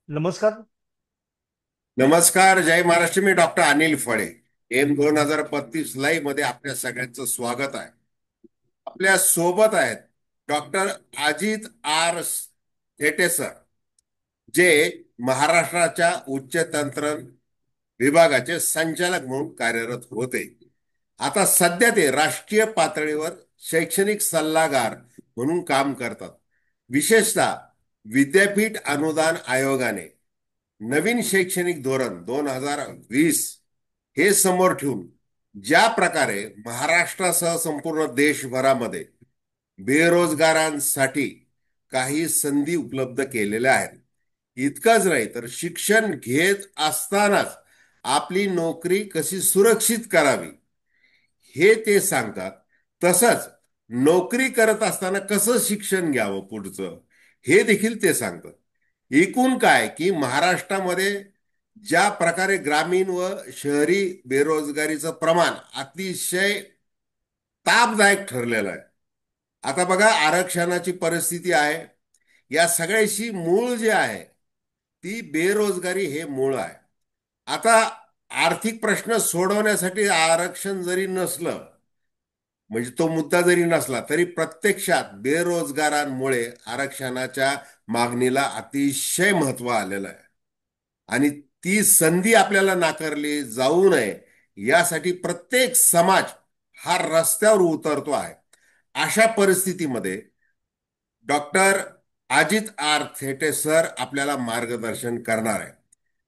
नमस्कार. नमस्कार. जय महाराष्ट्र. मी डॉक्टर अनिल फळे. एम 2035 लाईव्ह मध्ये आपल्या सगळ्यांचं स्वागत आहे. आपल्या सोबत आहेत doctor Ajit R Thete sir, जे महाराष्ट्राच्या उच्च तंत्र विभागाचे संचालक म्हणून कार्यरत होते. आता सध्या ते राष्ट्रीय पातळीवर शैक्षणिक सल्लागार म्हणून काम करतात. विशेषतः विद्यापीठ अनुदान आयोगाने नवीन शैक्षणिक धोरण 2020 हे समोर ठेवून ज्या प्रकारे महाराष्ट्रासह संपूर्ण देशभरामध्ये बेरोजगारांसाठी काही संधी उपलब्ध केलेल्या आहेत. इतकंच नाही तर शिक्षण घेत असतानाच आपली नोकरी कशी सुरक्षित करावी हे ते सांगतात. तसंच नोकरी करत असताना कसं शिक्षण घ्यावं पुढचं हे देखील ते सांगतात. एकूण काय की महाराष्ट्रामध्ये ज्या प्रकारे ग्रामीण व शहरी बेरोजगारीचं प्रमाण अतिशय तापदायक ठरलेलं आहे. आता बघा आरक्षणाची परिस्थिती आहे. या सगळ्याशी मूळ जे आहे ती बेरोजगारी हे मूळ आहे. आता आर्थिक प्रश्न सोडवण्यासाठी आरक्षण जरी नसलं, म्हणजे तो मुद्दा जरी नसला तरी प्रत्यक्षात बेरोजगारांमुळे आरक्षणाच्या मागणीला अतिशय महत्व आलेलं आहे. आणि ती संधी आपल्याला नाकारली जाऊ नये यासाठी प्रत्येक समाज हा रस्त्यावर उतरतो आहे. अशा परिस्थितीमध्ये doctor Ajit R Thete sir आपल्याला मार्गदर्शन करणार आहे.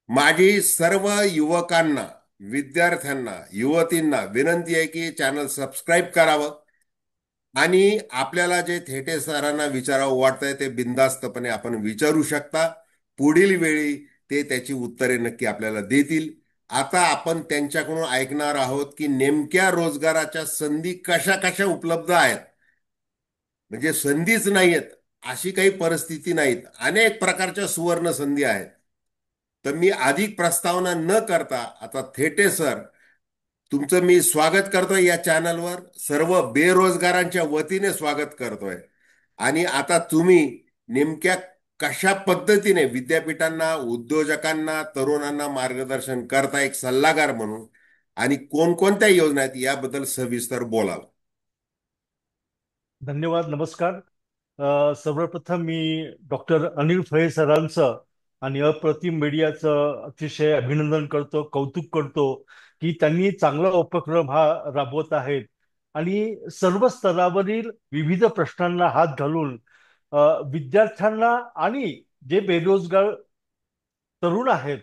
माझी सर्व युवकांना, विद्यार्थ्यांना, युवतींना विनंती आहे की चॅनल सबस्क्राईब करावं आणि आपल्याला जे थेटे सरांना विचारावं वाटतंय ते बिनधास्तपणे आपण विचारू शकता. पुढील वेळी ते त्याची उत्तरे नक्की आपल्याला देतील. आता आपण त्यांच्याकडून ऐकणार आहोत की नेमक्या रोजगाराच्या संधी कशा कशा उपलब्ध आहेत. म्हणजे संधीच नाहीयेत अशी काही परिस्थिती नाहीत, अनेक प्रकारच्या सुवर्ण संधी आहेत. तर मी अधिक प्रस्तावना न करता आता थेटे सर, तुमचं मी स्वागत करतोय या चॅनलवर. सर्व बेरोजगारांच्या वतीने स्वागत करतोय. आणि आता तुम्ही नेमक्या कशा पद्धतीने विद्यापीठांना, उद्योजकांना, तरुणांना मार्गदर्शन करता एक सल्लागार म्हणून, आणि कोणकोणत्या योजना आहेत याबद्दल सविस्तर बोलाल. धन्यवाद. नमस्कार. सर्वप्रथम मी डॉक्टर अनिल फळे सरांचं आणि अप्रतिम मीडियाचं अतिशय अभिनंदन करतो, कौतुक करतो की त्यांनी चांगला उपक्रम हा राबवत आहेत आणि सर्व स्तरावरील विविध प्रश्नांना हात घालून विद्यार्थ्यांना आणि जे बेरोजगार तरुण आहेत,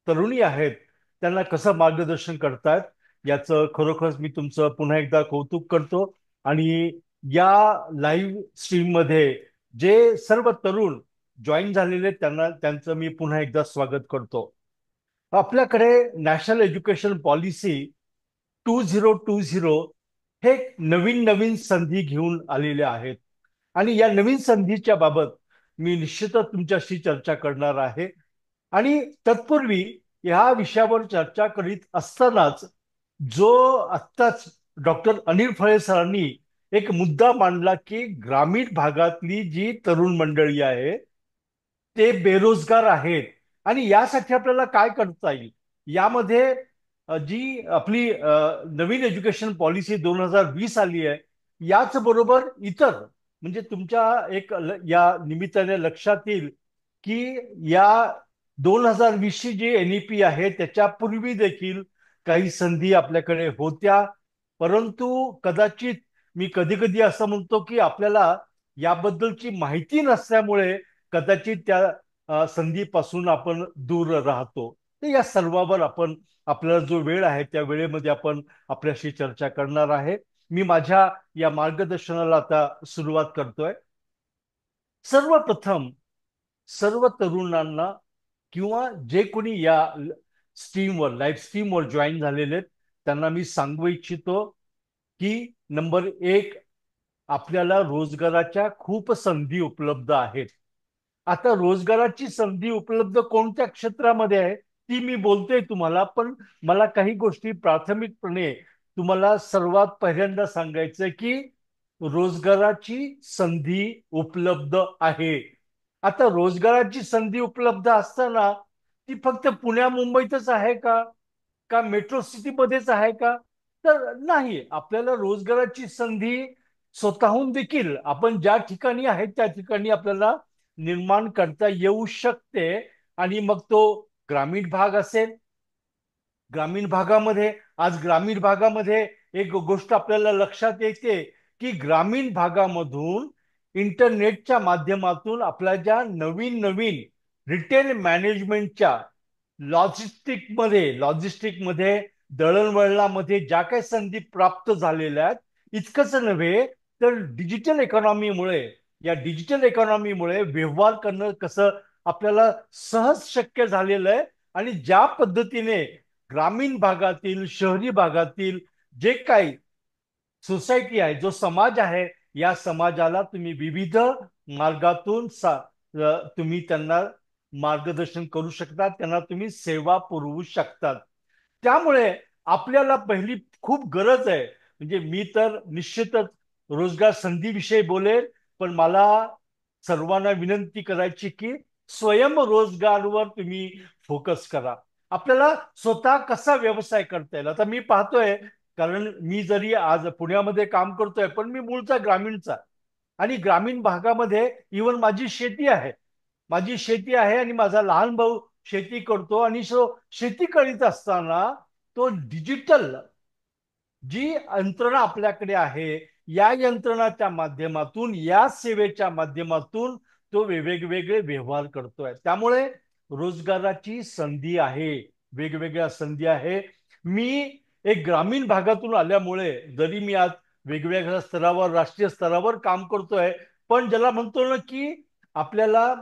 तरुणी आहेत, त्यांना कसं मार्गदर्शन करतायत याचं खरोखरच मी तुमचं पुन्हा एकदा कौतुक करतो. आणि या लाईव्ह स्ट्रीम मध्ये जे सर्व तरुण जॉईन झालेले आहेत, त्यांना त्यांचं मी पुन्हा एकदा स्वागत करतो. आपल्याकडे नॅशनल एज्युकेशन पॉलिसी 2020 हे नवीन नवीन संधी घेऊन आलेले आहेत आणि या नवीन संधीच्या बाबत मी निश्चितच तुमच्याशी चर्चा करणार आहे. आणि तत्पूर्वी ह्या विषयावर चर्चा करीत असतानाच जो आत्ताच डॉक्टर अनिल फळे सरांनी एक मुद्दा मांडला की ग्रामीण भागातली जी तरुण मंडळी आहे ते बेरोजगार आहेत आणि यासाठी आपल्याला काय करता येईल. यामध्ये जी आपली नवीन एज्युकेशन पॉलिसी 2020 आली आहे, याच बरोबर इतर म्हणजे तुमच्या एक या निमित्ताने लक्षात येईल की या 2020 ची जी NEP आहे त्याच्यापूर्वी देखील काही संधी आपल्याकडे होत्या. परंतु कदाचित मी कधी कधी असं म्हणतो की आपल्याला याबद्दलची माहिती नसल्यामुळे कदाचित त्या संधीपासून आपण दूर राहतो. तर या सर्वावर आपण आपल्याला जो वेळ आहे त्या वेळेमध्ये आपण आपल्याशी चर्चा करणार आहे. मी माझ्या या मार्गदर्शनाला आता सुरुवात करतोय. सर्वप्रथम सर्व तरुणांना किंवा जे कोणी या स्ट्रीमवर लाईव्ह स्ट्रीमवर जॉईन झालेले आहेत त्यांना मी सांगू इच्छितो की नंबर एक, आपल्याला रोजगाराच्या खूप संधी उपलब्ध आहेत. आता रोजगाराची संधी उपलब्ध कोणत्या क्षेत्रामध्ये आहे ती मी बोलतोय तुम्हाला, पण मला काही गोष्टी प्राथमिकपणे तुम्हाला सर्वात पहिल्यांदा सांगायचंय की रोजगाराची संधी उपलब्ध आहे. आता रोजगाराची संधी उपलब्ध असताना ती फक्त पुण्या मुंबईतच आहे का, का मेट्रो सिटीमध्येच आहे का? तर नाही, आपल्याला रोजगाराची संधी स्वतःहून देखील आपण ज्या ठिकाणी आहे त्या ठिकाणी आपल्याला निर्माण करता येऊ शकते. आणि मग तो ग्रामीण भाग असेल, ग्रामीण भागामध्ये, आज ग्रामीण भागामध्ये एक गोष्ट आपल्याला लक्षात येते की ग्रामीण भागामधून इंटरनेटच्या माध्यमातून आपल्या ज्या नवीन नवीन रिटेल मॅनेजमेंटच्या लॉजिस्टिक मध्ये दळणवळणामध्ये ज्या काही संधी प्राप्त झालेल्या आहेत, इतकंच नव्हे तर डिजिटल इकॉनॉमीमुळे, या डिजिटल इकॉनॉमीमुळे व्यवहार करणं कसं आपल्याला सहज शक्य झालेलं आहे. आणि ज्या पद्धतीने ग्रामीण भागातील, शहरी भागातील जे काही सोसायटी आहे, जो समाज आहे, या समाजाला तुम्ही विविध मार्गातून तुम्ही त्यांना मार्गदर्शन करू शकता, त्यांना तुम्ही सेवा पुरवू शकतात. त्यामुळे आपल्याला पहिली खूप गरज आहे, म्हणजे मी तर निश्चितच रोजगार संधीविषयी बोलेल, पण मला सर्वांना विनंती करायची की स्वयंरोजगारवर तुम्ही फोकस करा. आपल्याला स्वतः कसा व्यवसाय करता येईल. आता मी पाहतोय, कारण मी जरी आज पुण्यामध्ये काम करतोय पण मी मूळचा ग्रामीणचा, आणि ग्रामीण भागामध्ये इवन माझी शेती आहे, माझी शेती आहे आणि माझा लहान भाऊ शेती करतो. आणि शेती करीत असताना तो डिजिटल जी यंत्रणा आपल्याकडे आहे, या यंत्रणाच्या माध्यमातून, या सेवेच्या माध्यमातून तो वेगवेगळे व्यवहार करतोय. त्यामुळे रोजगाराची संधी आहे, वेगवेगळ्या संधी आहे. मी एक ग्रामीण भागातून आल्यामुळे जरी मी आज वेगवेगळ्या स्तरावर, राष्ट्रीय स्तरावर काम करतोय, पण ज्याला म्हणतो ना की आपल्याला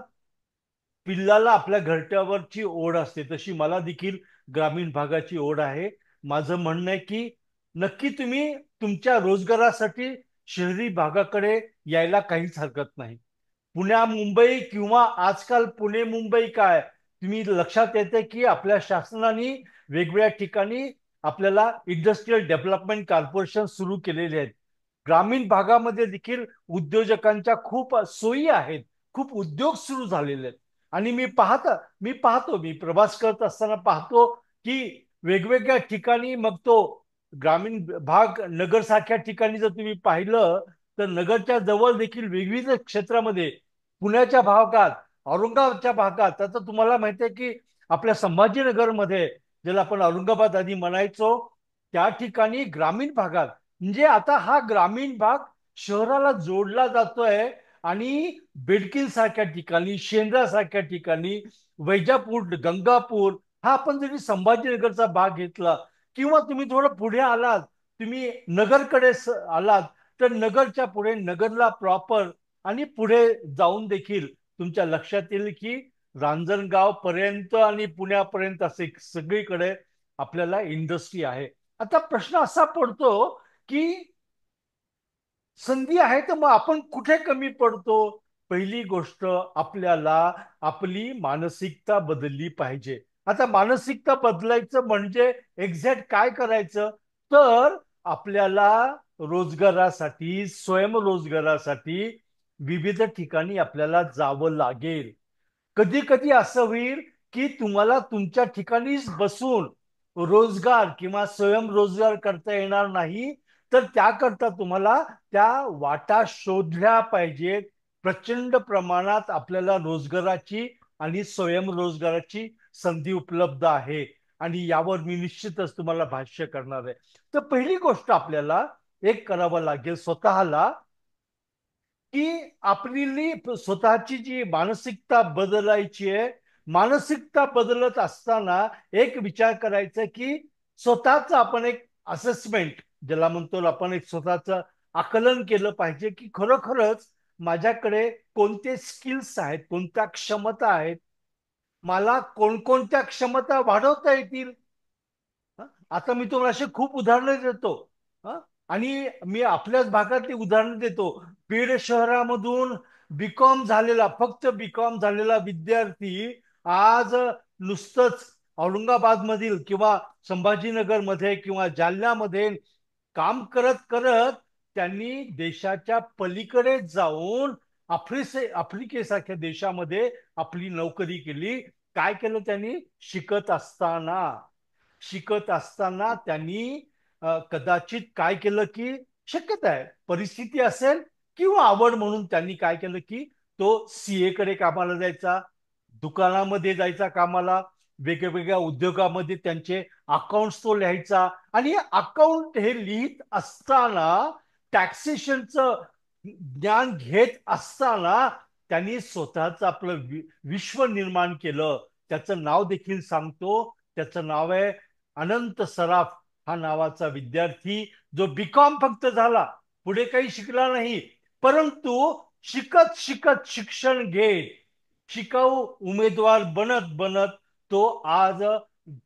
पिल्लाला आपल्या घरट्यावरची ओढ असते, तशी मला देखील ग्रामीण भागाची ओढ आहे. माझं म्हणणं आहे की नक्की तुम्ही तुमच्या रोजगारासाठी शहरी भागाकडे यायला काहीच हरकत नाही. पुण्या मुंबई, किंवा आजकाल पुणे मुंबई काय, तुम्ही लक्षात येते की आपल्या शासनाने वेगवेगळ्या ठिकाणी आपल्याला इंडस्ट्रियल डेव्हलपमेंट कॉर्पोरेशन सुरू केलेले आहेत. ग्रामीण भागामध्ये देखील उद्योजकांच्या खूप सोयी आहेत, खूप उद्योग सुरू झालेले आहेत. आणि मी प्रवास करत असताना पाहतो की वेगवेगळ्या ठिकाणी, मग तो ग्रामीण भाग नगर सारख्या ठिकाणी जर तुम्ही पाहिलं, तर नगरच्या जवळ देखील विविध क्षेत्रामध्ये, पुण्याच्या भागात, औरंगाबादच्या भागात, आता तुम्हाला माहिती आहे की आपल्या संभाजीनगरमध्ये, ज्याला आपण औरंगाबाद आधी म्हणायचो, त्या ठिकाणी ग्रामीण भागात, म्हणजे आता हा ग्रामीण भाग शहराला जोडला जातोय. आणि बेडकीन सारख्या ठिकाणी, शेंद्रा सारख्या ठिकाणी, वैजापूर, गंगापूर, हा आपण जरी संभाजीनगरचा भाग घेतला, किंवा तुम्ही थोडं पुढे आलात, तुम्ही नगरकडे आलात, तर नगरच्या पुढे नगरला प्रॉपर, आणि पुढे जाऊन देखील तुमच्या लक्षात येईल की रांजणगाव पर्यंत आणि पुण्यापर्यंत असे सगळीकडे आपल्याला इंडस्ट्री आहे. आता प्रश्न असा पडतो की संधी आहे तर मग आपण कुठे कमी पडतो? पहिली गोष्ट, आपल्याला आपली मानसिकता बदलली पाहिजे. आता मानसिकता बदलायचं म्हणजे एक्झॅक्ट काय करायचं? तर आपल्याला रोजगारासाठी, स्वयंरोजगारासाठी विविध ठिकाणी आपल्याला जावं लागेल. कधी कधी असं होईल की तुम्हाला तुमच्या ठिकाणीच बसून रोजगार किंवा स्वयंरोजगार करता येणार नाही, तर त्याकरता तुम्हाला त्या वाटा शोधल्या पाहिजेत. प्रचंड प्रमाणात आपल्याला रोजगाराची आणि स्वयंरोजगाराची संधी उपलब्ध आहे, आणि यावर मी निश्चितच तुम्हाला भाष्य करणार आहे. तर पहिली गोष्ट आपल्याला एक करावं लागेल स्वतःला, की आपली स्वतःची जी मानसिकता बदलायची आहे. मानसिकता बदलत असताना एक विचार करायचा की स्वतःच आपण एक असेसमेंट, ज्याला म्हणतो आपण, एक स्वतःच आकलन केलं पाहिजे की खरोखरच माझ्याकडे कोणते स्किल्स आहेत, कोणत्या क्षमता आहेत, मला कोणकोणत्या क्षमता वाढवता येतील. आता मी तुम्हाला असे खूप उदाहरणं देतो. हं? आणि मी आपल्याच भागातली उदाहरणं देतो. बीड शहरामधून बीकॉम झालेला, फक्त बीकॉम झालेला विद्यार्थी आज नुसतंच औरंगाबाद मधील किंवा संभाजीनगरमध्ये किंवा जालन्यामध्ये काम करत करत त्यांनी देशाच्या पलीकडे जाऊन आफ्रिकेसारख्या देशामध्ये आपली नोकरी केली. काय केलं त्यांनी? शिकत असताना त्यांनी कदाचित काय केलं की, शक्यता आहे परिस्थिती असेल किंवा आवड म्हणून त्यांनी काय केलं की तो सीए कडे कामाला जायचा, दुकानामध्ये जायचा कामाला, वेगवेगळ्या उद्योगामध्ये त्यांचे अकाउंट्स तो लिहायचा. आणि अकाउंट हे लिहित असताना, टॅक्सेशनचं ज्ञान घेत असताना त्यांनी स्वतःच आपलं विश्व निर्माण केलं. त्याचं नाव देखील सांगतो. त्याचं नाव आहे अनंत सराफ. हा नावाचा विद्यार्थी जो बीकॉम फक्त झाला, पुढे काही शिकला नाही, परंतु शिकत शिकत शिक्षण घेत शिकाऊ उमेदवार बनत बनत तो आज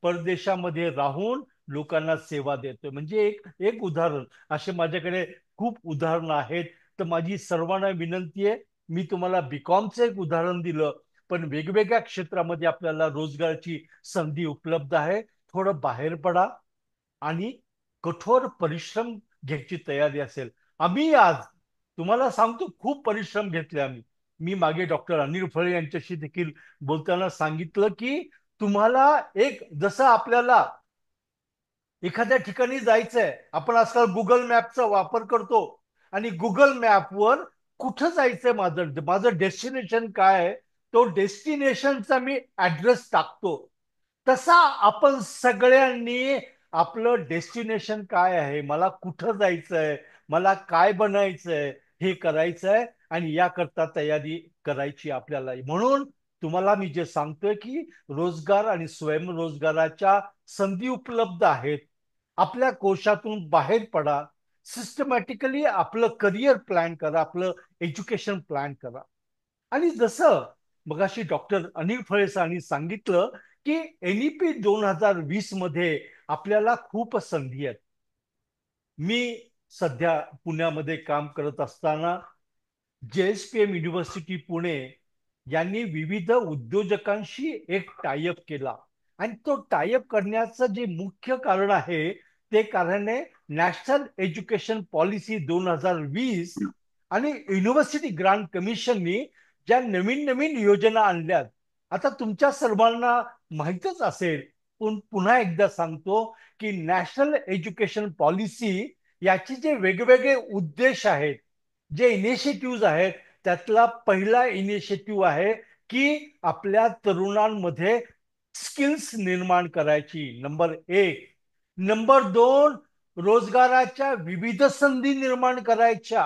परदेशामध्ये राहून लोकांना सेवा देतोय. म्हणजे एक एक उदाहरण. असे माझ्याकडे खूप उदाहरणं आहेत. तर माझी सर्वांना विनंती आहे, मी तुम्हाला बीकॉमचं एक उदाहरण दिलं, पण वेगवेगळ्या क्षेत्रामध्ये आपल्याला रोजगाराची संधी उपलब्ध आहे. थोडं बाहेर पडा आणि कठोर परिश्रम घ्यायची तयारी असेल. आम्ही आज तुम्हाला सांगतो, खूप परिश्रम घेतले आम्ही. मी मागे डॉक्टर अनिल फळे यांच्याशी देखील बोलताना सांगितलं की तुम्हाला एक, जसं आपल्याला एखाद्या ठिकाणी जायचंय, आपण आजकाल गुगल मॅपचा वापर करतो आणि गुगल मॅपवर कुठं जायचंय, माझं माझं डेस्टिनेशन काय आहे, तो डेस्टिनेशनचा मी ऍड्रेस टाकतो. तसा आपण सगळ्यांनी आपलं डेस्टिनेशन काय आहे, मला कुठं जायचंय, मला काय बनायचंय, हे करायचंय आणि याकरता तयारी करायची आपल्याला. म्हणून तुम्हाला मी जे सांगतोय की रोजगार आणि स्वयंरोजगाराच्या संधी उपलब्ध आहेत. आपल्या कोशातून बाहेर पडा, सिस्टमॅटिकली आपलं करिअर प्लॅन करा, आपलं एज्युकेशन प्लॅन करा. आणि जसं मगाशी डॉक्टर अनिल फळेसांनी सांगितलं की एनईपी 2020 मध्ये आपल्याला खूप संधी आहेत. मी सध्या पुण्यामध्ये काम करत असताना जेएसपीएम युनिव्हर्सिटी पुणे यांनी विविध उद्योजकांशी एक टायअप केला. आणि तो टायअप करण्याचं जे मुख्य कारण आहे, ते कारण आहे नॅशनल एज्युकेशन पॉलिसी 2020 आणि युनिव्हर्सिटी ग्रांट कमिशननी ज्या नवीन नवीन योजना आणल्यात. आता तुमच्या सर्वांना माहीतच असेल, पण पुन्हा एकदा सांगतो की नॅशनल एज्युकेशन पॉलिसी याचे जे वेगवेगळे उद्देश आहेत, जे इनिशिएटिव्ह आहेत, त्यातला पहिला इनिशिएटिव्ह आहे की आपल्या तरुणांमध्ये स्किल्स निर्माण करायची, नंबर एक. नंबर दोन, रोजगाराच्या विविध संधी निर्माण करायच्या.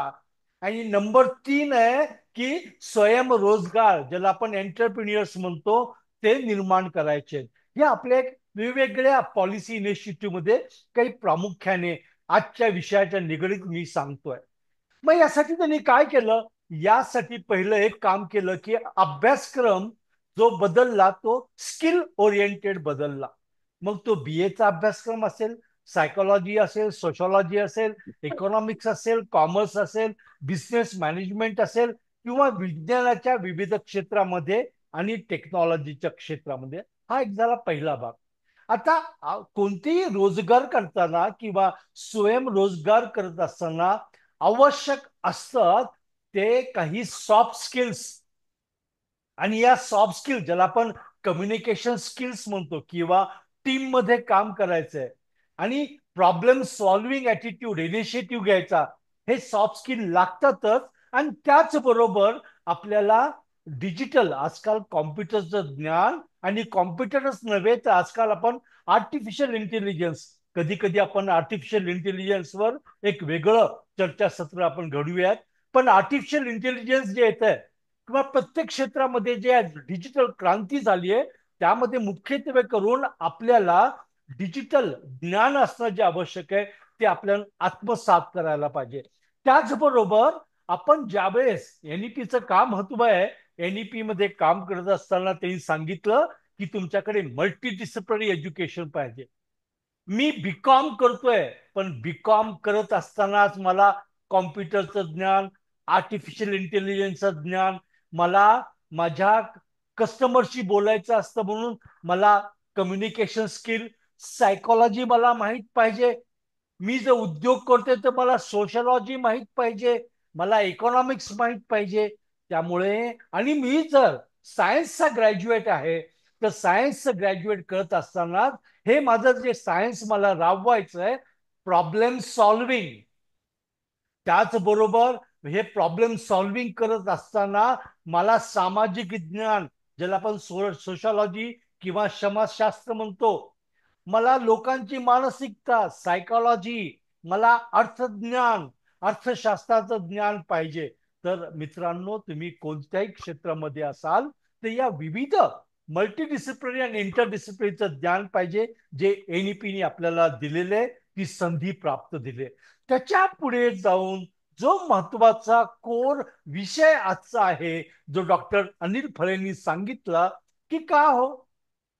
आणि नंबर तीन आहे की स्वयंरोजगार, ज्याला आपण एंटरप्रिन्युअर्स म्हणतो, ते निर्माण करायचे. हे आपल्या वेगवेगळ्या पॉलिसी इनिशिएटिव्ह मध्ये काही प्रामुख्याने आजच्या विषयाच्या निगडीत मी सांगतोय. मग यासाठी त्यांनी काय केलं? यासाठी पहिलं एक काम केलं की अभ्यासक्रम जो बदलला तो स्किल ओरिएंटेड बदलला. मग तो बीएचा अभ्यासक्रम असेल, सायकोलॉजी असेल, सोशॉलॉजी असेल, इकॉनॉमिक्स असेल, कॉमर्स असेल, बिझनेस मॅनेजमेंट असेल, किंवा विज्ञानाच्या विविध क्षेत्रामध्ये आणि टेक्नॉलॉजीच्या क्षेत्रामध्ये. हा एक झाला पहिला भाग. आता कोणतेही रोजगार करताना किंवा स्वयंरोजगार करत असताना आवश्यक असतात ते काही सॉफ्ट स्किल्स. आणि या सॉफ्ट स्किल, ज्याला आपण कम्युनिकेशन स्किल्स म्हणतो, किंवा टीम मध्ये काम करायचंय आणि प्रॉब्लेम सॉल्विंग ऍटिट्यूड, इनिशिएटिव्ह घ्यायचा, हे सॉफ्ट स्किल लागतातच. आणि त्याचबरोबर आपल्याला डिजिटल, आजकाल कॉम्प्युटरचं ज्ञान, आणि कॉम्प्युटरच नव्हे तर आजकाल आपण आर्टिफिशियल इंटेलिजन्स, कधी कधी आपण आर्टिफिशियल इंटेलिजन्सवर एक वेगळं चर्चासत्र आपण घडूयात. पण आर्टिफिशियल इंटेलिजन्स जे येत आहे, किंवा प्रत्येक क्षेत्रामध्ये जे डिजिटल क्रांती झाली आहे, त्यामध्ये मुख्यत्वे करून आपल्याला डिजिटल ज्ञान असणं जे आवश्यक आहे, ते आपल्याला आत्मसात करायला पाहिजे. त्याचबरोबर आपण ज्यावेळेस एनईपीचं काम महत्व आहे, एनईपी मध्ये काम करत असताना त्यांनी सांगितलं की तुमच्याकडे मल्टी डिसिप्लिनरी एज्युकेशन पाहिजे. मी बीकॉम करतोय, पण बीकॉम करत असतानाच मला कॉम्प्युटरचं ज्ञान, आर्टिफिशियल इंटेलिजन्सचं ज्ञान, मला माझ्या कस्टमरशी बोलायचं असतं म्हणून मला कम्युनिकेशन स्किल, सायकोलॉजी मला माहित पाहिजे. मी जर उद्योग करतोय तर मला सोशलॉजी माहित पाहिजे, मला इकॉनॉमिक्स माहित पाहिजे. त्यामुळे आणि मी जर सायन्सचा ग्रॅज्युएट आहे, तर सायन्सचं ग्रॅज्युएट करत असताना हे माझं जे सायन्स मला राबवायचं आहे, प्रॉब्लेम सॉल्विंग, त्याचबरोबर हे प्रॉब्लेम सॉल्विंग करत असताना मला सामाजिक विज्ञान, ज्याला आपण सोशॉलॉजी किंवा समाजशास्त्र म्हणतो, मला लोकांची मानसिकता, सायकोलॉजी, मला अर्थज्ञान, अर्थशास्त्राचं ज्ञान पाहिजे. तर मित्रांनो, तुम्ही कोणत्याही क्षेत्रामध्ये असाल तर या विविध मल्टीडिसिप्लिनरी आणि इंटरडिसिप्लिनरीचं ज्ञान पाहिजे, जे एनईपीने आपल्याला दिलेले, ती संधी प्राप्त दिले. त्याच्या पुढे जाऊन जो महत्वाचा कोर विषय आजचा आहे, जो डॉक्टर अनिल फळेंनी सांगितला, की का हो,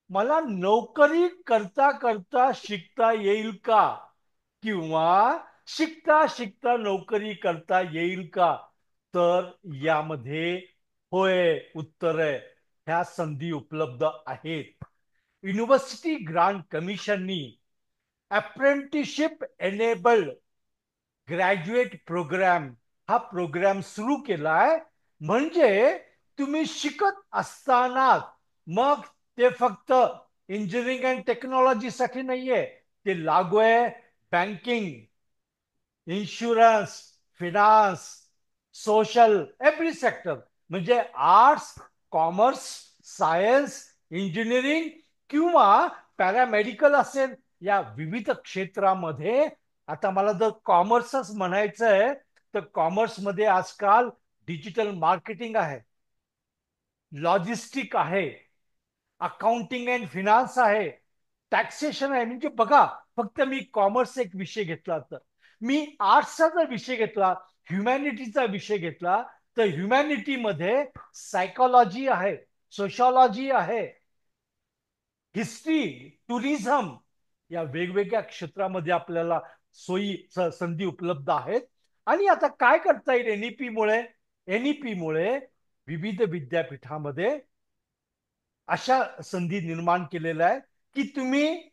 मला नोकरी करता करता शिकता येईल का, किंवा शिकता शिकता नोकरी करता येईल का, तर यामध्ये होय उत्तर आहे. ह्या संधी उपलब्ध आहेत. युनिव्हर्सिटी ग्रांट कमिशननी अप्रेंटिसशिप एनेबल्ड ग्रॅज्युएट प्रोग्राम हा प्रोग्राम सुरू केलाय. म्हणजे तुम्ही शिकत असताना, मग ते फक्त इंजिनिअरिंग अँड टेक्नॉलॉजीसाठी नाहीये, ते लागू आहे banking, insurance, finance, social, every sector. म्हणजे आर्ट्स, कॉमर्स, सायन्स, इंजिनिअरिंग किंवा पॅरामेडिकल असेल, या विविध क्षेत्रामध्ये. आता मला जर कॉमर्सच म्हणायचं आहे, तर कॉमर्समध्ये आजकाल डिजिटल मार्केटिंग आहे, लॉजिस्टिक आहे, अकाउंटिंग अँड फिनान्स आहे, टॅक्सेशन आहे. म्हणजे बघा, फक्त मी कॉमर्स एक विषय घेतला, तर मी आर्ट्सचा जर विषय घेतला, ह्युमॅनिटीचा विषय घेतला, तर ह्युमॅनिटीमध्ये सायकोलॉजी आहे, सोशॉलॉजी आहे, हिस्ट्री, टुरिझम, या वेगवेगळ्या क्षेत्रामध्ये आपल्याला सोयी संधी उपलब्ध आहेत. आणि आता काय करता येईल एनईपी मुळे विविध विद्यापीठामध्ये अशा संधी निर्माण केलेल्या आहे, की तुम्ही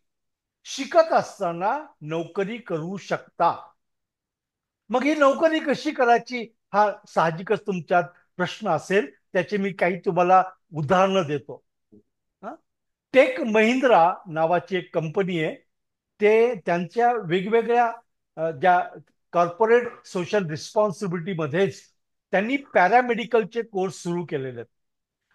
शिकत असताना नोकरी करू शकता. मग ही नोकरी कशी करायची, हा साहजिकच तुमच्यात प्रश्न असेल. त्याचे मी काही तुम्हाला उदाहरणं देतो. टेक महिंद्रा नावाची एक कंपनी आहे. ते त्यांच्या वेगवेगळ्या ज्या कॉर्पोरेट सोशल रिस्पॉन्सिबिलिटी मध्येच त्यांनी पॅरामेडिकलचे कोर्स सुरू केलेले आहेत.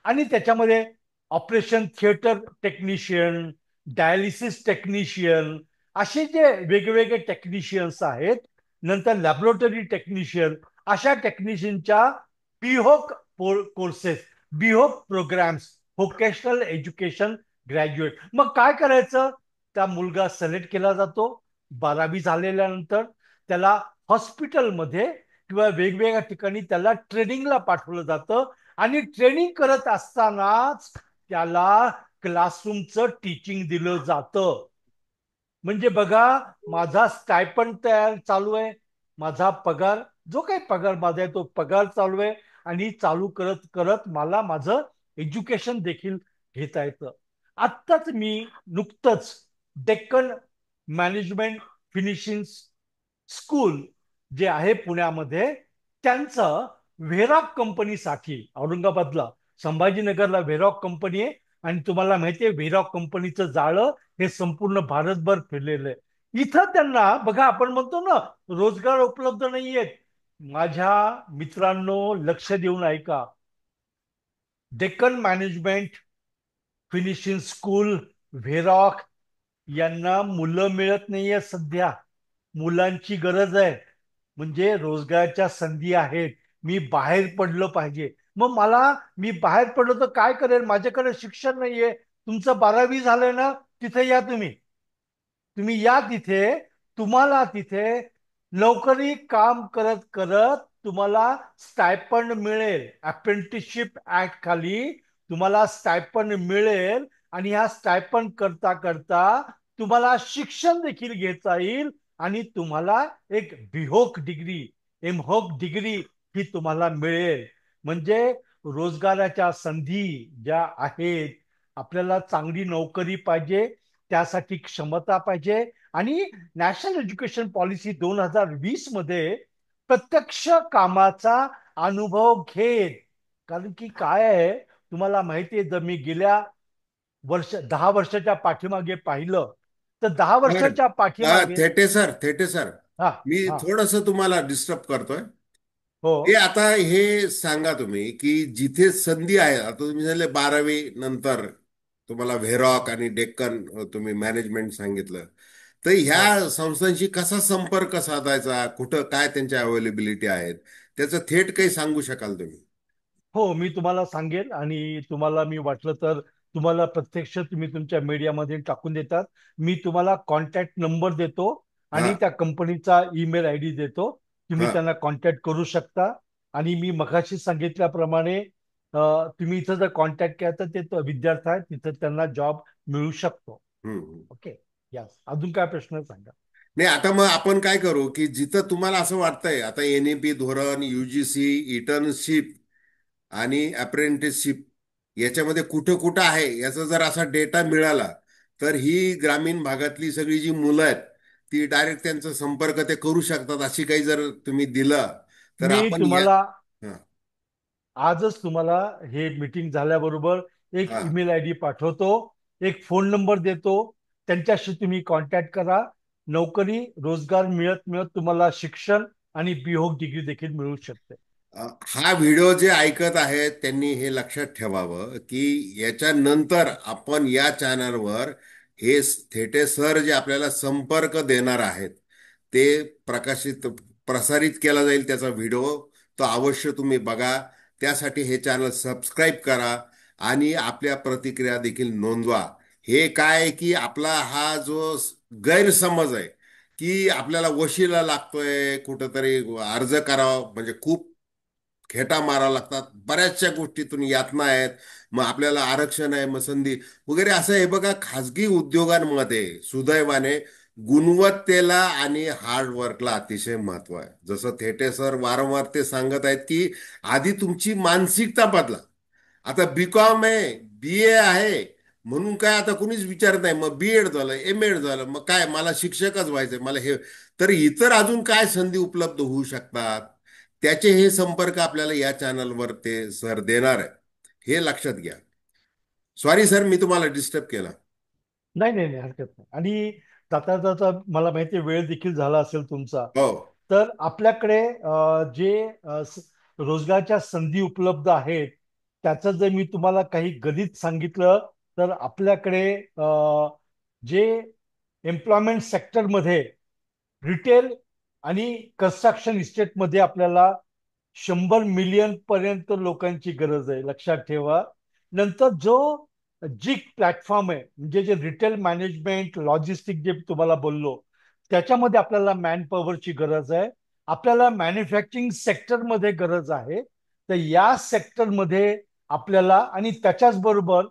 आणि त्याच्यामध्ये operation theatre technician, dialysis technician, असे जे वेगवेगळे टेक्निशियन्स आहेत, नंतर लॅबोरेटरी टेक्निशियन, अशा टेक्निशियनच्या B Voc courses, B Voc programs, vocational education graduate. मग काय करायचं, त्या मुलगा सिलेक्ट केला जातो. 12वी झालेल्यानंतर त्याला हॉस्पिटलमध्ये किंवा वेगवेगळ्या ठिकाणी त्याला ट्रेनिंगला पाठवलं जातं. आणि ट्रेनिंग करत असतानाच त्याला क्लासरूमचं टीचिंग दिलं जातं. म्हणजे बघा, माझा स्टायपंड तयार चालू आहे, माझा पगार, जो काही पगार माझा आहे तो पगार चालू आहे, आणि चालू करत करत मला माझं एज्युकेशन देखील घेता येतं. आत्ताच मी नुकतंच डेक्कन मॅनेजमेंट फिनिशिंग स्कूल जे आहे पुण्यामध्ये, त्यांचं व्हेरॉक कंपनीसाठी, औरंगाबादला संभाजीनगरला व्हेरॉक कंपनी आहे. आणि तुम्हाला माहितीये, व्हेरॉक कंपनीचं जाळं हे संपूर्ण भारतभर फिरलेलं आहे. इथं त्यांना बघा, आपण म्हणतो ना रोजगार उपलब्ध नाहीयेत. माझ्या मित्रांनो, लक्ष देऊन ऐका. Deccan management finishing school, Varroc, यांना मुलं मिळत नाहीये सध्या. मुलांची गरज आहे. म्हणजे रोजगाराच्या संधी आहेत. मी बाहेर पडलं पाहिजे. मग मी बाहेर पडलो तर काय करेल, माझ्याकडे शिक्षण नाहीये. तुमचं 12वी झालंय ना, तिथे या तुम्ही. तुम्ही या तिथे. तुम्हाला तिथे नोकरी काम करत करत तुम्हाला स्टायपंड मिळेल. अप्रेंटिसशिप ऍक्ट खाली तुम्हाला स्टायपंड मिळेल. आणि ह्या स्टायपंड करता करता तुम्हाला शिक्षण देखील घेता येईल. आणि तुम्हाला एक बिहोक डिग्री, एमहोक डिग्री ही तुम्हाला मिळेल. म्हणजे रोजगाराच्या संधी ज्या आहेत, आपल्याला चांगली नोकरी पाहिजे, त्यासाठी क्षमता पाहिजे. आणि नॅशनल एज्युकेशन पॉलिसी 2020 मध्ये प्रत्यक्ष कामाचा अनुभव घेत कारण की काय आहे, तुम्हाला माहिती आहे, जर मी गेल्या 10 वर्षाच्या पाठीमागे पाहिलं, तर दहा बर. वर्षाच्या पाठीमागे. थेटे सर, हा. मी हा. थोडस तुम्हाला डिस्टर्ब करतोय. हो. ते आता हे सांगा तुम्ही की जिथे संधी आहे, आता तुम्ही झाले 12वी नंतर तुम्हाला व्हेरॉक आणि डेक्कन तुम्ही मॅनेजमेंट सांगितलं, तर हो. ह्या संस्थांशी कसा संपर्क साधायचा, कुठं काय त्यांच्या अवेलेबिलिटी आहेत, त्याचं थेट काही सांगू शकाल तुम्ही? हो, मी तुम्हाला सांगेल, आणि तुम्हाला मी वाटलं तर तुम्हाला प्रत्यक्ष तुम्ही तुमच्या मीडियामध्ये टाकून देतात. मी तुम्हाला कॉन्टॅक्ट नंबर देतो हा. आणि त्या कंपनीचा ईमेल आय डी देतो. तुम्ही हा. त्यांना कॉन्टॅक्ट करू शकता. आणि मी मगाशी सांगितल्याप्रमाणे तुम्ही इथं जर कॉन्टॅक्ट केला तर ते विद्यार्थी आहेत तिथं त्यांना जॉब मिळू शकतो. हम्म. ओके. यस, अजून काय प्रश्न सांगा. नाही, आता मग आपण काय करू की जिथं तुम्हाला असं वाटतंय, आता NEP धोरण, UGC, इंटर्नशिप आणि अप्रेंटिसशिप याच्यामध्ये कुठं कुठं आहे याचा जर असा डेटा मिळाला, तर ही ग्रामीण भागातली सगळी जी मुलं आहेत ती डायरेक्ट त्यांचा संपर्क ते करू शकतात, अशी काही जर तुम्ही दिलं तर मी आपण या. तुम्हाला हा. आजच तुम्हाला हे मीटिंग झाल्याबरोबर एक हा. ईमेल आय डी पाठवतो, एक फोन नंबर देतो. त्यांच्याशी तुम्ही कॉन्टॅक्ट करा. नोकरी रोजगार मिळत मिळत तुम्हाला शिक्षण आणि बिहोक डिग्री देखील मिळू शकते. हा व्हिडिओ जे ऐकत आहेत त्यांनी हे लक्षात ठेवावं की याच्यानंतर आपण या चॅनलवर हे थेटे सर जे आपल्याला संपर्क देणार आहेत ते प्रकाशित प्रसारित केला जाईल त्याचा व्हिडिओ. तो अवश्य तुम्ही बघा. त्यासाठी हे चॅनल सबस्क्राईब करा आणि आपल्या प्रतिक्रिया देखील नोंदवा. हे काय आहे की आपला हा जो गैरसमज आहे की आपल्याला वशिला लागतोय, कुठंतरी अर्ज करावा म्हणजे खूप खेटा मारावा लागतात, बऱ्याचशा गोष्टीतून यातना आहेत, मग आपल्याला आरक्षण आहे, मग संधी वगैरे असं हे बघा. खाजगी उद्योगांमध्ये सुदैवाने गुणवत्तेला आणि हार्डवर्कला अतिशय महत्व आहे. जसं थेटे सर वारंवार ते सांगत आहेत की आधी तुमची मानसिकता बदला. आता BCom आहे, BA आहे म्हणून काय आता कुणीच विचारत नाही, मग B.Ed झालं, M.Ed झालं, मग काय मला शिक्षकच व्हायचंय मला हे. तर इतर अजून काय संधी उपलब्ध होऊ शकतात, त्याचे हे संपर्क आपल्याला या चॅनलवर ते सर देणार आहे. हे लक्षात घ्या. सॉरी सर, मी तुम्हाला डिस्टर्ब केला. नाही, नाही, नाही, हरकत नाही. आणि जाता जाता मला माहिती आहे वेळ देखील झाला असेल तुमचा. हो. तर आपल्याकडे जे रोजगारच्या संधी उपलब्ध आहेत त्याचं जर मी तुम्हाला काही गणित सांगितलं, तर आपल्याकडे जे एम्प्लॉयमेंट सेक्टरमध्ये रिटेल आणि कन्स्ट्रक्शन इस्टेटमध्ये आपल्याला 100 मिलियन पर्यंत लोकांची गरज आहे, लक्षात ठेवा. नंतर जो जिग प्लॅटफॉर्म आहे, म्हणजे जे रिटेल मॅनेजमेंट लॉजिस्टिक जे तुम्हाला बोललो, त्याच्यामध्ये आपल्याला मॅन पॉवरची गरज आहे. आपल्याला मॅन्युफॅक्चरिंग सेक्टरमध्ये गरज आहे. तर या सेक्टरमध्ये आपल्याला, आणि त्याच्याच बरोबर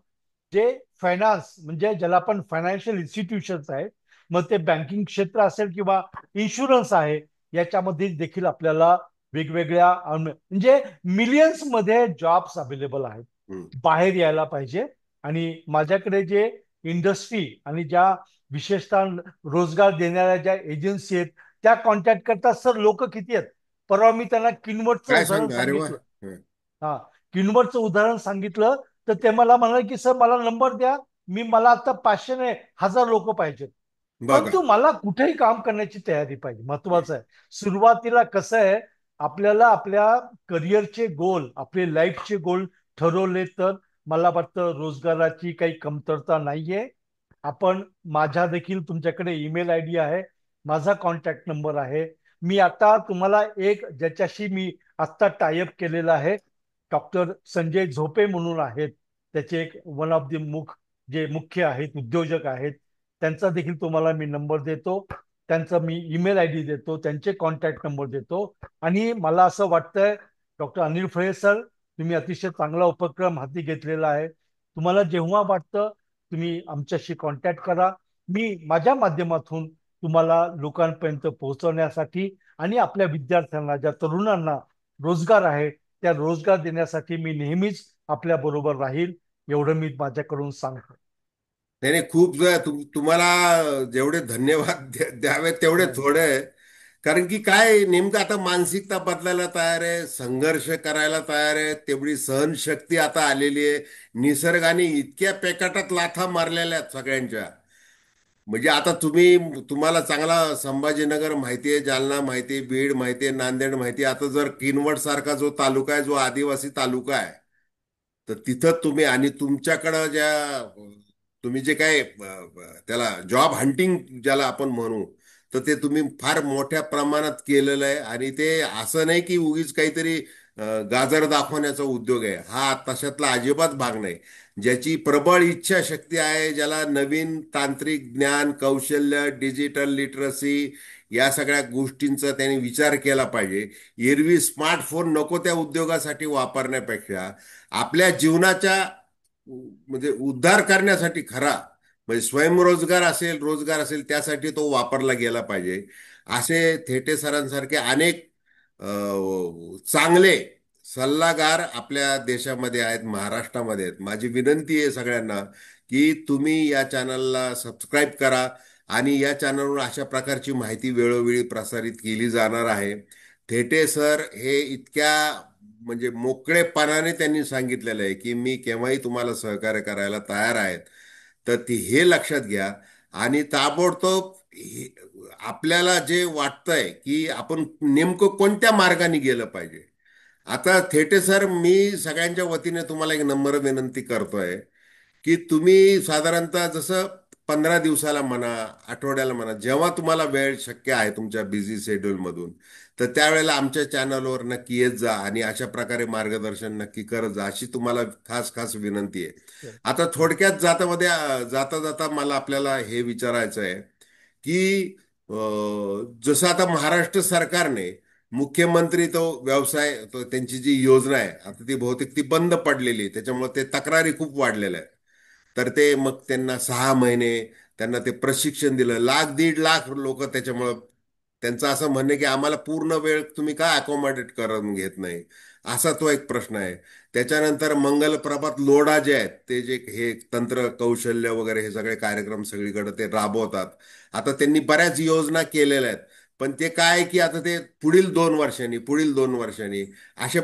जे फायनान्स म्हणजे ज्याला आपण फायनान्शियल इन्स्टिट्यूशन्स आहेत, मग ते बँकिंग क्षेत्र असेल किंवा इन्शुरन्स आहे, याच्यामध्ये देखील आपल्याला वेगवेगळ्या म्हणजे मिलियन्स मध्ये जॉब्स अवेलेबल आहेत. हम्म. बाहेर यायला पाहिजे. आणि माझ्याकडे जे इंडस्ट्री आणि ज्या विशेषतः रोजगार देणाऱ्या ज्या एजन्सी आहेत त्या कॉन्टॅक्ट करतात. सर लोक किती आहेत? परवा मी त्यांना किनवटचं काय उदाहरण सांगता, अरे वा. सांगितलं. हं. हा. किनवटचं उदाहरण सांगितलं, तर ते मला म्हणाले की सर मला नंबर द्या, मला आता 500 नाही 1000 लोक पाहिजेत. बघा. परंतु मला कुठेही काम करण्याची तयारी पाहिजे, महत्वाचं आहे. सुरुवातीला कसं आहे, आपल्याला आपल्या करिअरचे गोल, आपले लाईफचे गोल ठरवले तर मला वाटतं रोजगाराची काही कमतरता नाहीये. आपण, माझ्या देखील तुमच्याकडे ईमेल आय डी आहे, माझा कॉन्टॅक्ट नंबर आहे. मी आता तुम्हाला एक ज्याच्याशी मी आत्ता टायअप केलेला आहे, डॉक्टर संजय झोपे म्हणून आहेत, त्याचे एक वन ऑफ द जे मुख्य आहेत, उद्योजक आहेत, त्यांचा देखील तुम्हाला मी नंबर देतो. त्यांचा मी ईमेल आय डी देतो, त्यांचे कॉन्टॅक्ट नंबर देतो. आणि मला असं वाटतंय, डॉक्टर अनिल फळे सर, तुम्ही अतिशय चांगला उपक्रम हाती घेतलेला आहे. तुम्हाला जेव्हा वाटतं तुम्ही आमच्याशी कॉन्टॅक्ट करा. मी माझ्या माध्यमातून तुम्हाला लोकांपर्यंत पोहोचवण्यासाठी आणि आपल्या विद्यार्थ्यांना, ज्या तरुणांना रोजगार आहे, त्या रोजगार देण्यासाठी मी नेहमीच आपल्या बरोबर राहील, एवढं मी माझ्याकडून सांगतो. नाही नाही, खूप तुम्हाला जेवढे धन्यवाद द्यावे तेवढे नाही. थोडे आहे. कारण की काय नेमकं आता मानसिकता बदलायला तयार आहे, संघर्ष करायला तयार आहे, तेवढी सहनशक्ती आता आलेली आहे. निसर्गाने इतक्या पेकाटात लाथा मारलेल्या आहेत सगळ्यांच्या. म्हणजे आता तुम्हाला चांगला संभाजीनगर माहिती आहे, जालना माहिती आहे, बीड माहिती आहे, नांदेड माहिती आहे. आता जर किनवट सारखा जो तालुका आहे, जो आदिवासी तालुका आहे, तर तिथं तुम्ही आणि तुमच्याकडं तुम्ही जे काय त्याला जॉब हंटिंग ज्याला आपण म्हणू, तर ते तुम्ही फार मोठ्या प्रमाणात केलेलं आहे. आणि ते असं नाही की उगीच काहीतरी गाजर दाखवण्याचा उद्योग आहे. हा तशातला अजिबात भाग नाही. ज्याची प्रबळ इच्छाशक्ती आहे, ज्याला नवीन तांत्रिक ज्ञान, कौशल्य, डिजिटल लिटरसी या सगळ्या गोष्टींचा त्याने विचार केला पाहिजे. एरवी स्मार्टफोन नको त्या उद्योगासाठी वापरण्यापेक्षा आपल्या जीवनाच्या म्हणजे उद्धार करण्यासाठी खरा, म्हणजे स्वयंरोजगार असेल, रोजगार असेल, त्यासाठी तो वापरला गेला पाहिजे. असे थेटे सरांसारखे अनेक चांगले सल्लागार आपल्या देशामध्ये आहेत, महाराष्ट्रामध्ये आहेत. माझी विनंती आहे सगळ्यांना की तुम्ही या चॅनलला सबस्क्राईब करा. आणि या चॅनलवर अशा प्रकारची माहिती वेळोवेळी प्रसारित केली जाणार आहे. थेटे सर हे इतक्या म्हणजे मोकळेपणाने त्यांनी सांगितलेलं आहे की मी केव्हाही तुम्हाला सहकार्य करायला तयार आहेत. तर ती हे लक्षात घ्या. आणि ताबडतोब आपल्याला जे वाटतंय की आपण नेमकं कोणत्या मार्गाने गेलं पाहिजे. आता थेटे सर, मी सगळ्यांच्या वतीने तुम्हाला एक नम्र विनंती करतोय की तुम्ही साधारणतः जसं 15 दिवसाला म्हणा, आठवड्याला म्हणा, जेव्हा तुम्हाला वेळ शक्य आहे तुमच्या बिझी शेड्यूलमधून, तर त्यावेळेला आमच्या चॅनलवर नक्की येत जा आणि अशा प्रकारे मार्गदर्शन नक्की करत जा, अशी तुम्हाला खास खास विनंती आहे. आता थोडक्यात जाता जाता मला आपल्याला हे विचारायचं आहे की जसं आता महाराष्ट्र सरकारने मुख्यमंत्री तो व्यवसाय त्यांची जी योजना आहे, आता ती बहुतेक ती बंद पडलेली आहे, त्याच्यामुळे ते तक्रारी खूप वाढलेल्या आहेत. तर ते मग त्यांना 6 महिने त्यांना ते प्रशिक्षण दिलं. 1,00,000 1,50,000 लोक त्याच्यामुळं त्यांचं असं म्हणणं आहे की आम्हाला पूर्ण वेळ तुम्ही काय अकोमोडेट करून घेत नाही, असा तो एक प्रश्न आहे. त्याच्यानंतर मंगल प्रभात लोढा जे आहेत, ते जे हे तंत्र कौशल्य वगैरे हे सगळे कार्यक्रम सगळीकडे ते राबवतात. आता त्यांनी बऱ्याच योजना केलेल्या आहेत. पण ते काय आहे की आता ते पुढील 2 वर्षांनी अशा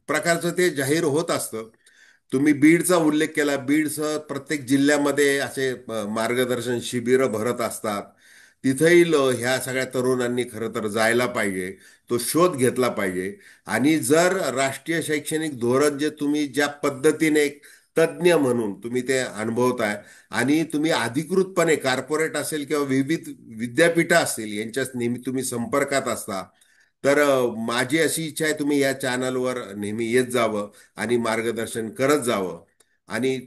प्रकारचं ते जाहीर होत असतं. तुम्ही बीडचा उल्लेख केला. बीडचं प्रत्येक जिल्ह्यामध्ये असे मार्गदर्शन शिबिरं भरत असतात. तिथेही ह्या सगळ्या तरुणांनी खरं तर जायला पाहिजे, तो शोध घेतला पाहिजे. आणि जर राष्ट्रीय शैक्षणिक धोरण जे तुम्ही ज्या पद्धतीने एक तज्ज्ञ म्हणून तुम्ही ते अनुभवताय आणि तुम्ही अधिकृतपणे कॉर्पोरेट असेल किंवा विविध विद्यापीठं असतील यांच्या नेहमी तुम्ही संपर्कात असता, तर माझी अशी इच्छा आहे तुम्ही या चॅनलवर नेहमी येत जावं आणि मार्गदर्शन करत जावं. आणि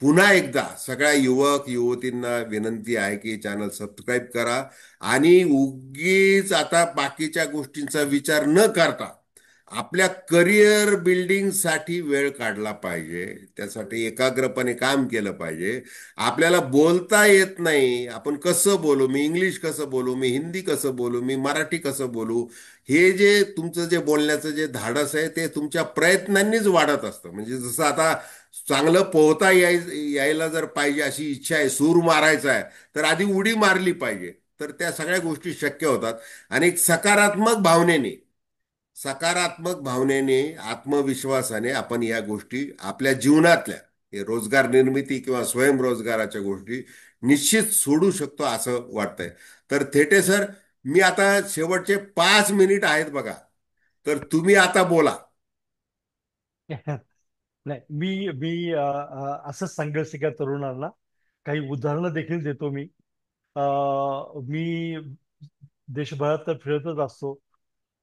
पुन्हा एकदा सगळ्या युवक युवतींना विनंती आहे की चॅनल सबस्क्राईब करा. आणि उगीच आता बाकीच्या गोष्टींचा विचार न करता आपल्या करिअर बिल्डिंगसाठी वेळ काढला पाहिजे. त्यासाठी एकाग्रपणे काम केलं पाहिजे. आपल्याला बोलता येत नाही, आपण कसं बोलू, मी इंग्लिश कसं बोलू, मी हिंदी कसं बोलू, मी मराठी कसं बोलू, हे जे तुमचं जे बोलण्याचं जे धाडस आहे ते तुमच्या प्रयत्नांनीच वाढत असतं. म्हणजे जसं आता चांगलं पोहता यायला जर पाहिजे अशी इच्छा आहे, सूर मारायचा आहे, तर आधी उडी मारली पाहिजे. तर त्या सगळ्या गोष्टी शक्य होतात. आणि एक सकारात्मक भावनेने आत्मविश्वासाने आपण या गोष्टी आपल्या जीवनातल्या हे रोजगार निर्मिती किंवा स्वयंरोजगाराच्या गोष्टी निश्चित सोडू शकतो असं वाटतंय. तर थेटे सर, मी आता शेवटचे 5 मिनिट आहेत बघा, तर तुम्ही आता बोला. नाही, मी मी असंच सांगेल सगळ्या तरुणांना. काही उदाहरणं देखील देतो मी. मी देशभरात तर फिरतच असतो,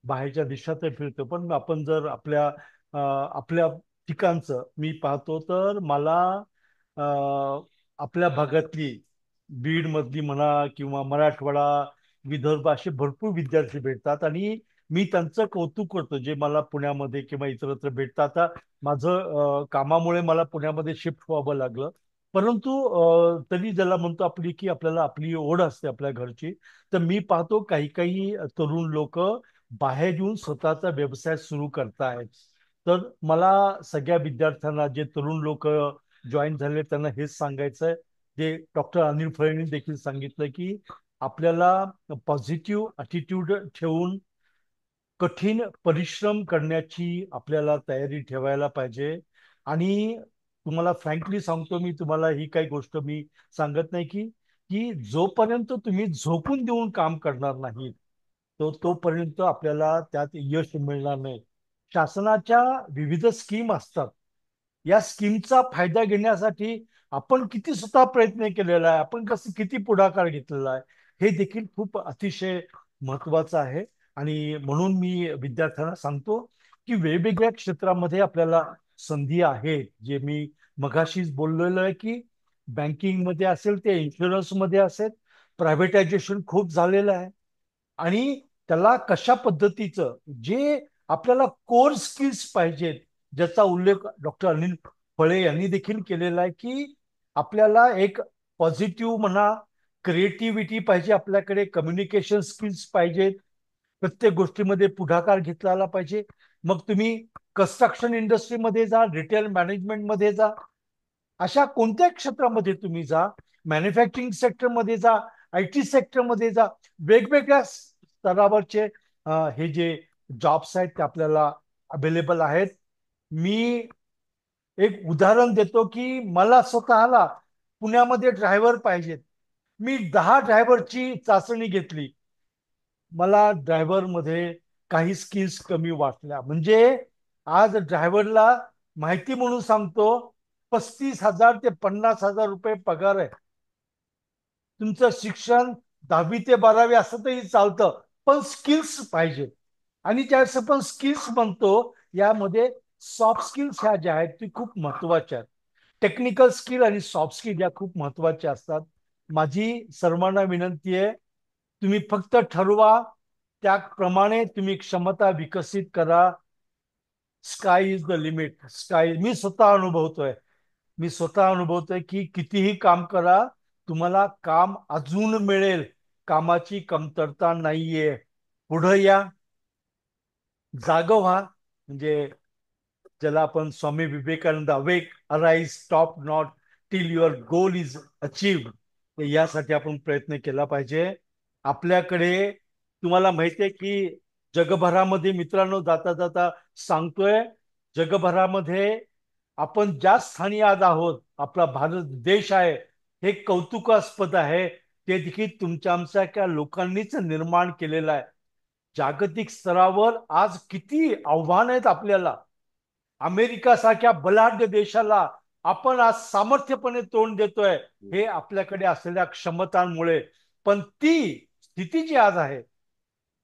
बाहेरच्या देशात फिरतो. पण आपण जर आपल्या ठिकाणचं मी पाहतो, तर मला आपल्या भागातली, बीड मधली म्हणा किंवा मराठवाडा, विदर्भ, असे भरपूर विद्यार्थी भेटतात. आणि मी त्यांचं कौतुक करतो जे मला पुण्यामध्ये किंवा इतरत्र भेटतात. आता माझं कामामुळे मला पुण्यामध्ये शिफ्ट व्हावं लागलं. परंतु तरी ज्याला म्हणतो आपली, की आपल्याला आपली ओढ असते आपल्या घरची. तर मी पाहतो काही काही तरुण लोक बाहेर येऊन स्वतःचा व्यवसाय सुरू करतायत. तर मला सगळ्या विद्यार्थ्यांना, जे तरुण लोक जॉईन झाले, त्यांना हेच सांगायचं आहे, जे डॉक्टर अनिल फळेंनी देखील सांगितलं, की आपल्याला पॉझिटिव्ह अटिट्यूड ठेवून कठीण परिश्रम करण्याची आपल्याला तयारी ठेवायला पाहिजे. आणि तुम्हाला फ्रँकली सांगतो, मी तुम्हाला ही काही गोष्ट मी सांगत नाही की की जोपर्यंत तुम्ही झोपून देऊन काम करणार नाही, तोपर्यंत आपल्याला त्यात यश मिळणार नाही. शासनाच्या विविध स्कीम असतात. या स्कीमचा फायदा घेण्यासाठी आपण किती स्वतः प्रयत्न केलेला आहे, आपण कसं किती पुढाकार घेतलेला आहे, हे देखील खूप अतिशय महत्वाचं आहे. आणि म्हणून मी विद्यार्थ्यांना सांगतो की वेगवेगळ्या क्षेत्रामध्ये आपल्याला संधी आहेत. जे मी मगाशीच बोललेलो आहे की बँकिंग मध्ये असेल, ते इन्शुरन्स मध्ये असेल, प्रायव्हेटायझेशन खूप झालेलं आहे. आणि त्याला कशा पद्धतीचं, जे आपल्याला कोर स्किल्स पाहिजेत, ज्याचा उल्लेख डॉक्टर अनिल फळे यांनी देखील केलेला आहे की आपल्याला एक पॉझिटिव्ह म्हणा, क्रिएटिव्हिटी पाहिजे, आपल्याकडे कम्युनिकेशन स्किल्स पाहिजेत, प्रत्येक गोष्टीमध्ये पुढाकार घेतला पाहिजे. मग तुम्ही कन्स्ट्रक्शन इंडस्ट्रीमध्ये जा, रिटेल मॅनेजमेंटमध्ये जा, अशा कोणत्याही क्षेत्रामध्ये तुम्ही जा, मॅन्युफॅक्चरिंग सेक्टरमध्ये जा, आय टी सेक्टरमध्ये जा, वेगवेगळ्या स्तरावरचे हे जे जॉब्स आहेत ते आपल्याला अवेलेबल आहेत. मी एक उदाहरण देतो की मला स्वतःला पुण्यामध्ये ड्रायव्हर पाहिजेत. मी 10 ड्रायव्हरची चाचणी घेतली. मला ड्रायव्हर मध्ये काही स्किल्स कमी वाटल्या. म्हणजे आज ड्रायव्हरला, माहिती म्हणून सांगतो, 35,000 ते 50,000 रुपये पगार आहे. तुमचं शिक्षण 10वी ते 12वी असं तरी चालतं, पण स्किल्स पाहिजे. आणि ज्यावेळेस आपण स्किल्स म्हणतो, यामध्ये सॉफ्ट स्किल्स ह्या ज्या आहेत ती खूप महत्वाच्या आहेत. टेक्निकल स्किल आणि सॉफ्ट स्किल या खूप महत्वाच्या असतात. माझी सर्वांना विनंती आहे, तुम्ही फक्त ठरवा, त्याप्रमाणे तुम्ही क्षमता विकसित करा. Sky is the limit. Sky मी स्वतः अनुभवतोय की कितीही काम करा, तुम्हाला काम अजून मिळेल. कामाची कमतरता नाहीये. पुढे या, जाग व्हा. म्हणजे ज्याला आपण Swami Vivekananda, awake arise stop not till your goal is achieved, यासाठी आपण प्रयत्न केला पाहिजे. आपल्याकडे, तुम्हाला माहितीये की जगभरामध्ये, मित्रांनो, जाता जाता सांगतोय, जगभरामध्ये आपण ज्या स्थानी आज आहोत, आपला भारत देश आहे, हे कौतुकास्पद आहे. ते देखील तुमच्या आमच्या लोकांनीच निर्माण केलेलं आहे. जागतिक स्तरावर आज किती आव्हान आहेत आपल्याला. अमेरिका सारख्या बलाढ्य देशाला आपण आज सामर्थ्यपणे तोंड देतोय, हे आपल्याकडे असलेल्या क्षमतांमुळे. पण ती स्थिती जी आज आहे,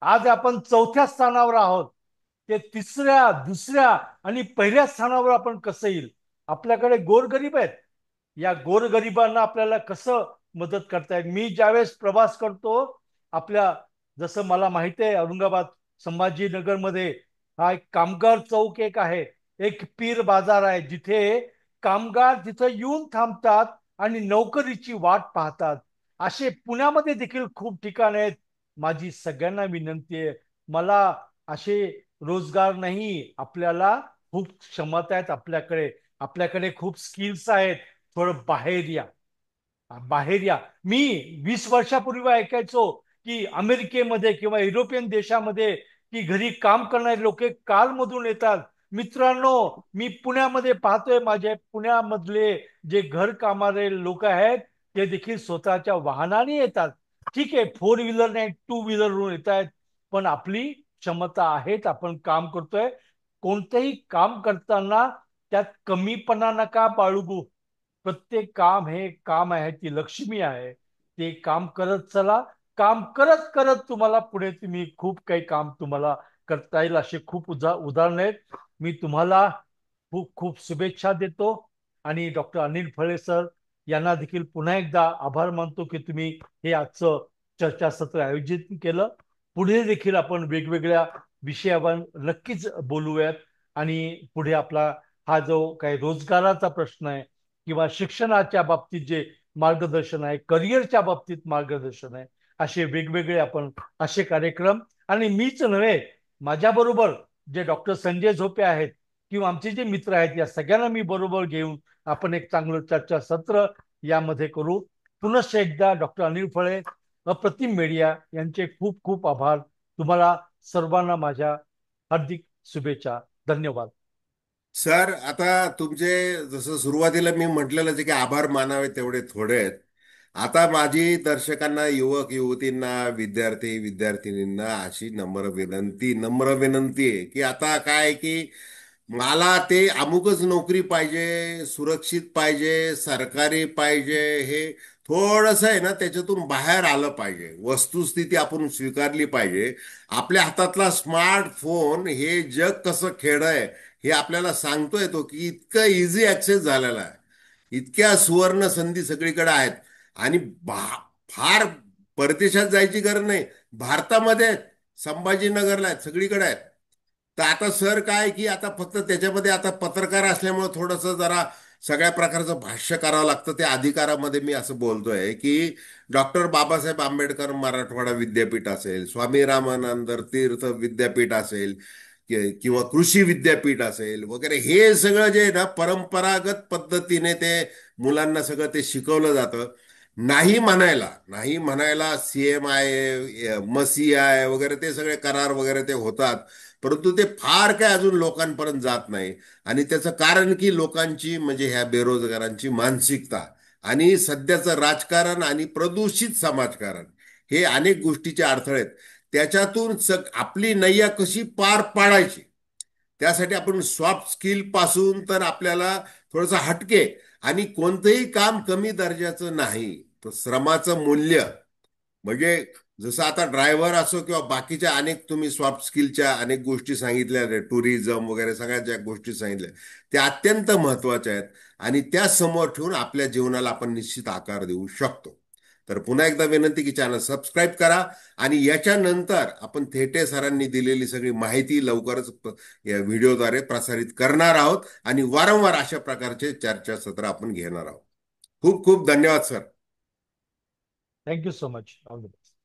आज आपण चौथ्या स्थानावर आहोत. ते तिसऱ्या, दुसऱ्या आणि पहिल्या स्थानावर आपण कसं येईल? आपल्याकडे गोरगरीब आहेत. या गोरगरिबांना आपल्याला कसं मदत करता येईल? मी ज्यावेळेस प्रवास करतो, आपल्या, जसं मला माहिती आहे, औरंगाबाद संभाजीनगरमध्ये हा एक कामगार चौक एक आहे, एक पीर बाजार आहे, जिथे कामगार तिथे येऊन थांबतात आणि नोकरीची वाट पाहतात. असे पुण्यामध्ये देखील खूप ठिकाण आहेत. माझी सगळ्यांना विनंती आहे, मला असे रोजगार नाही, आपल्याला खूप क्षमता आहेत, आपल्याकडे खूप स्किल्स आहेत. थोडं बाहेर या, बाहेर या. मी 20 वर्षापूर्वी ऐकायचो की अमेरिकेमध्ये किंवा युरोपियन देशामध्ये की घरी काम करणारे लोक कारमधून येतात. मित्रांनो, मी पुण्यामध्ये पाहतोय, माझे पुण्यामधले जे घर कामारे लोक आहेत, ते देखील स्वतःच्या वाहनाने येतात. ठीक आहे, फोर व्हीलर नाही, टू व्हीलरवरून येत आहेत. पण आपली क्षमता आहेत, आपण काम करतोय. कोणतेही काम करताना त्यात कमीपणा नका बाळगू. प्रत्येक काम हे काम आहे, ती लक्ष्मी आहे. ते काम करत चला. काम करत करत तुम्हाला पुढे, तुम्ही खूप काही काम तुम्हाला करता येईल. असे खूप उदाहरण आहेत. मी तुम्हाला खूप खूप शुभेच्छा देतो. आणि डॉक्टर अनिल फळे सर यांना देखील पुन्हा एकदा आभार मानतो की तुम्ही हे आजचं चर्चासत्र आयोजित केलं. पुढे देखील आपण वेगवेगळ्या विषयावर नक्कीच बोलूयात. आणि पुढे आपला हा जो काही रोजगाराचा प्रश्न आहे, किंवा शिक्षणाच्या बाबतीत जे मार्गदर्शन आहे, करिअरच्या बाबतीत मार्गदर्शन आहे, असे वेगवेगळे आपण असे कार्यक्रम. आणि मीच नव्हे, माझ्याबरोबर जे डॉक्टर संजय झोपे आहेत किंवा आमचे जे मित्र आहेत, या सगळ्यांना मी बरोबर घेऊन आपण एक चांगलं चर्चासत्र यामध्ये करू. पुनश्च एकदा डॉक्टर अनिल फळे अप्रतिम मीडिया यांचे खूप खूप आभार. तुम्हाला सर्वांना माझ्या हार्दिक शुभेच्छा. धन्यवाद. सर, आता तुमचे जसं सुरुवातीला मी म्हटलेलं की आभार मानावे तेवढे थोडे आहेत. आता माझी दर्शकांना, युवक युवतींना, विद्यार्थी विद्यार्थिनींना अशी नम्र विनंती आहे की आता काय की मला ते अमुकच नोकरी पाहिजे, सुरक्षित पाहिजे, सरकारी पाहिजे, हे थोडस आहे ना त्याच्यातून बाहेर आलं पाहिजे. वस्तुस्थिती आपण स्वीकारली पाहिजे. आपल्या हातातला स्मार्टफोन हे जग कसं खेळ हे आपल्याला सांगतोय तो, की इतकं इझी ऍक्सेस झालेला आहे. इतक्या सुवर्ण संधी सगळीकडे आहेत. आणि फार परदेशात जायची गरज नाही. भारतामध्ये आहेत, संभाजीनगरला आहेत, सगळीकडे आहेत. तर आता सर काय की आता फक्त त्याच्यामध्ये आता पत्रकार असल्यामुळे थोडंसं जरा सगळ्या प्रकारचं भाष्य करावं लागतं. त्या अधिकारामध्ये मी असं बोलतोय की डॉक्टर बाबासाहेब आंबेडकर मराठवाडा विद्यापीठ असेल, स्वामी रामानंद तीर्थ विद्यापीठ असेल, किंवा कृषी विद्यापीठ असेल वगैरे, हे सगळं जे आहे ना परंपरागत पद्धतीने ते मुलांना सगळं ते शिकवलं जातं. नाही म्हणायला CMI, MCI वगैरे ते सगळे करार वगैरे ते होतात. परंतु ते फार काय अजून लोकांपर्यंत जात नाही. आणि त्याचं कारण की लोकांची, म्हणजे ह्या बेरोजगारांची मानसिकता आणि सध्याचं राजकारण आणि प्रदूषित समाजकारण, हे अनेक गोष्टीचे अडथळे आहेत. त्याच्यातून आपली नैया कशी पार पाडायची, त्यासाठी आपण सॉफ्ट स्किल पासून तर आपल्याला थोडंसं हटके, आणि कोणतंही काम कमी दर्जाचं नाही. तर श्रमाचं मूल्य, म्हणजे जसं आता ड्रायव्हर असो किंवा बाकीच्या अनेक तुम्ही सॉफ्ट स्किलच्या अनेक गोष्टी सांगितल्या, टुरिझम वगैरे सगळ्या ज्या गोष्टी सांगितल्या त्या अत्यंत महत्वाच्या आहेत. आणि त्या समोर ठेवून आपल्या जीवनाला आपण निश्चित आकार देऊ शकतो. तर पुन्हा एकदा विनंती की चॅनल सबस्क्राईब करा. आणि याच्यानंतर आपण थेटे सरांनी दिलेली सगळी माहिती लवकरच या व्हिडिओद्वारे प्रसारित करणार आहोत. आणि वारंवार अशा प्रकारचे चर्चासत्र आपण घेणार आहोत. खूप खूप धन्यवाद sir. Thank you so much. All the best.